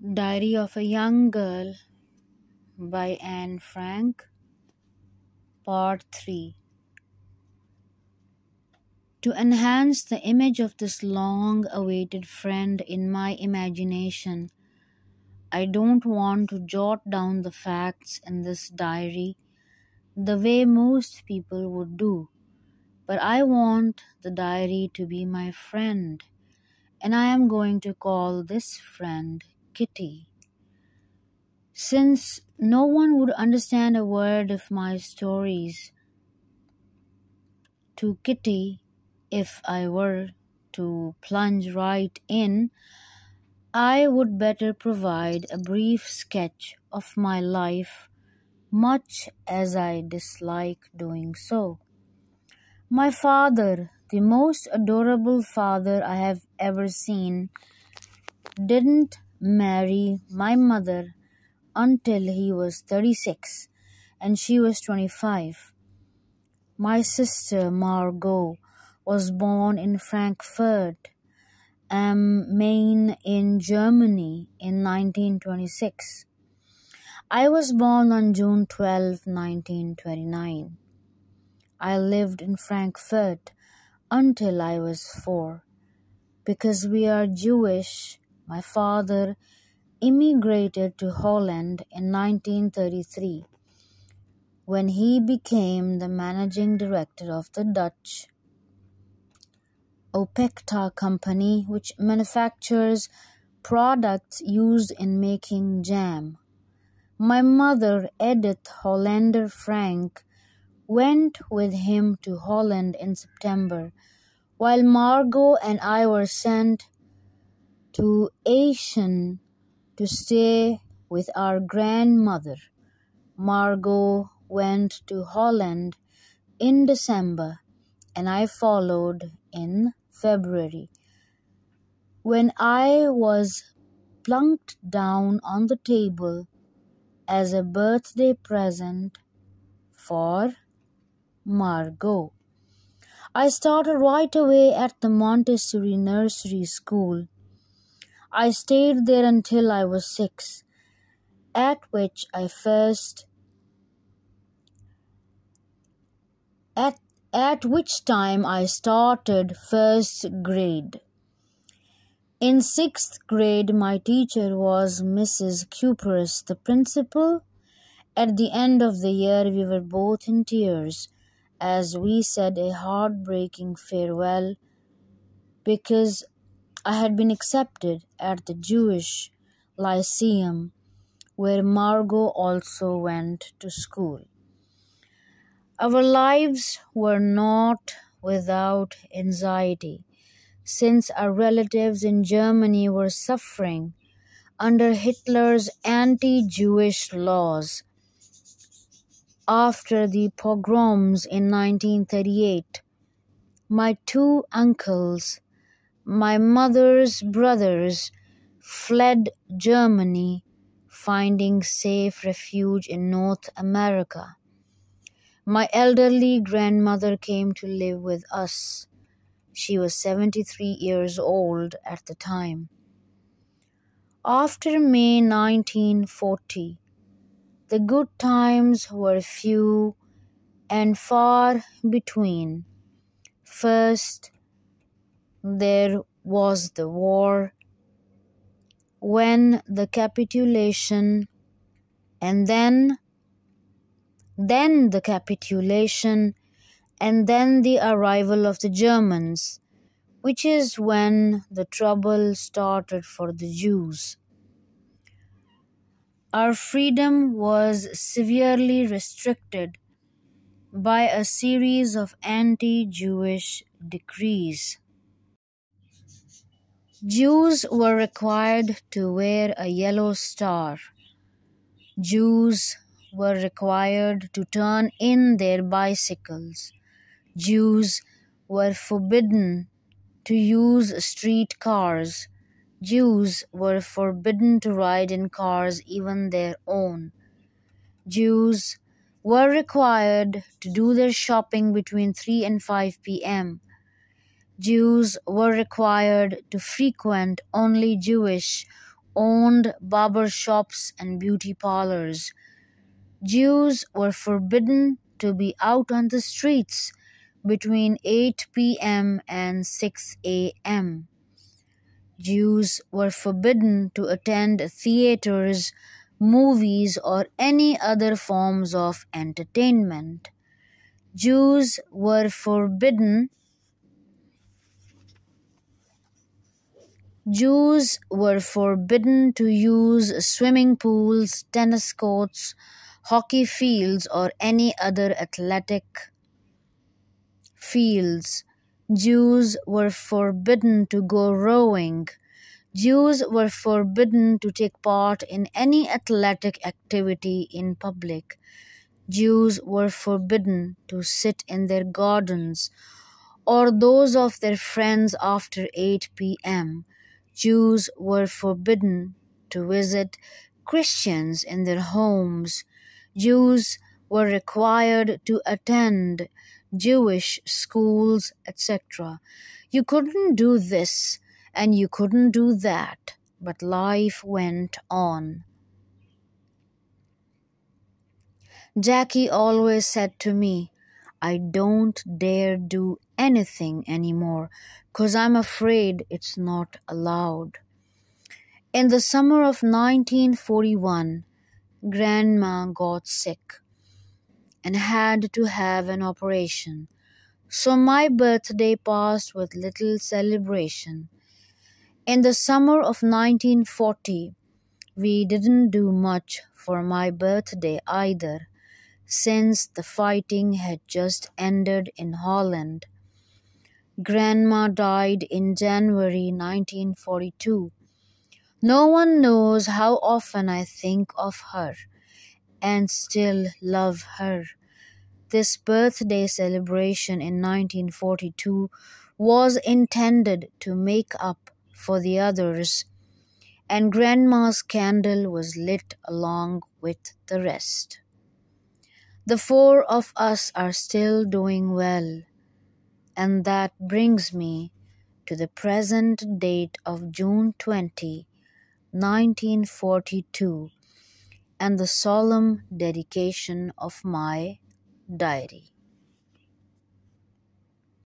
Diary of a Young Girl by Anne Frank, Part 3. To enhance the image of this long-awaited friend in my imagination, I don't want to jot down the facts in this diary the way most people would do, but I want the diary to be my friend, and I am going to call this friend Kitty. Since no one would understand a word of my stories to Kitty if I were to plunge right in, I would better provide a brief sketch of my life, much as I dislike doing so. My father, the most adorable father I have ever seen, didn't marry my mother until he was 36 and she was 25. My sister Margot was born in Frankfurt am Main in Germany in 1926. I was born on June 12, 1929. I lived in Frankfurt until I was 4. Because we are Jewish, my father immigrated to Holland in 1933 when he became the managing director of the Dutch Opekta company, which manufactures products used in making jam. My mother, Edith Hollander Frank, went with him to Holland in September, while Margot and I were sent to Aachen to stay with our grandmother. Margot went to Holland in December, and I followed in February, when I was plunked down on the table as a birthday present for Margot. I started right away at the Montessori nursery school. I stayed there until I was 6, at which time I started first grade. In 6th grade, my teacher was Mrs. Cupers, the principal. At the end of the year, we were both in tears as we said a heartbreaking farewell because I had been accepted at the Jewish Lyceum, where Margot also went to school. Our lives were not without anxiety, since our relatives in Germany were suffering under Hitler's anti-Jewish laws. After the pogroms in 1938, my 2 uncles, my mother's brothers, fled Germany, finding safe refuge in North America. My elderly grandmother came to live with us. She was 73 years old at the time. After May 1940, the good times were few and far between. First, there was the war, when the capitulation, and then the capitulation, and then the arrival of the Germans, which is when the trouble started for the Jews. Our freedom was severely restricted by a series of anti-Jewish decrees. Jews were required to wear a yellow star. Jews were required to turn in their bicycles. Jews were forbidden to use street cars. Jews were forbidden to ride in cars, even their own. Jews were required to do their shopping between 3 and 5 p.m. Jews were required to frequent only Jewish owned barber shops and beauty parlors. Jews were forbidden to be out on the streets between 8 p.m. and 6 a.m. Jews were forbidden to attend theaters, movies, or any other forms of entertainment. Jews were forbidden Jews were forbidden to use swimming pools, tennis courts, hockey fields, or any other athletic fields. Jews were forbidden to go rowing. Jews were forbidden to take part in any athletic activity in public. Jews were forbidden to sit in their gardens or those of their friends after 8 p.m. Jews were forbidden to visit Christians in their homes. Jews were required to attend Jewish schools, etc. You couldn't do this and you couldn't do that, but life went on. Jackie always said to me, I don't dare do anything anymore 'cause I'm afraid it's not allowed. In the summer of 1941, Grandma got sick and had to have an operation, so my birthday passed with little celebration. In the summer of 1940, we didn't do much for my birthday either, since the fighting had just ended in Holland. Grandma died in January 1942. No one knows how often I think of her and still love her. This birthday celebration in 1942 was intended to make up for the others, and Grandma's candle was lit along with the rest. The four of us are still doing well, and that brings me to the present date of June 20, 1942, and the solemn dedication of my diary.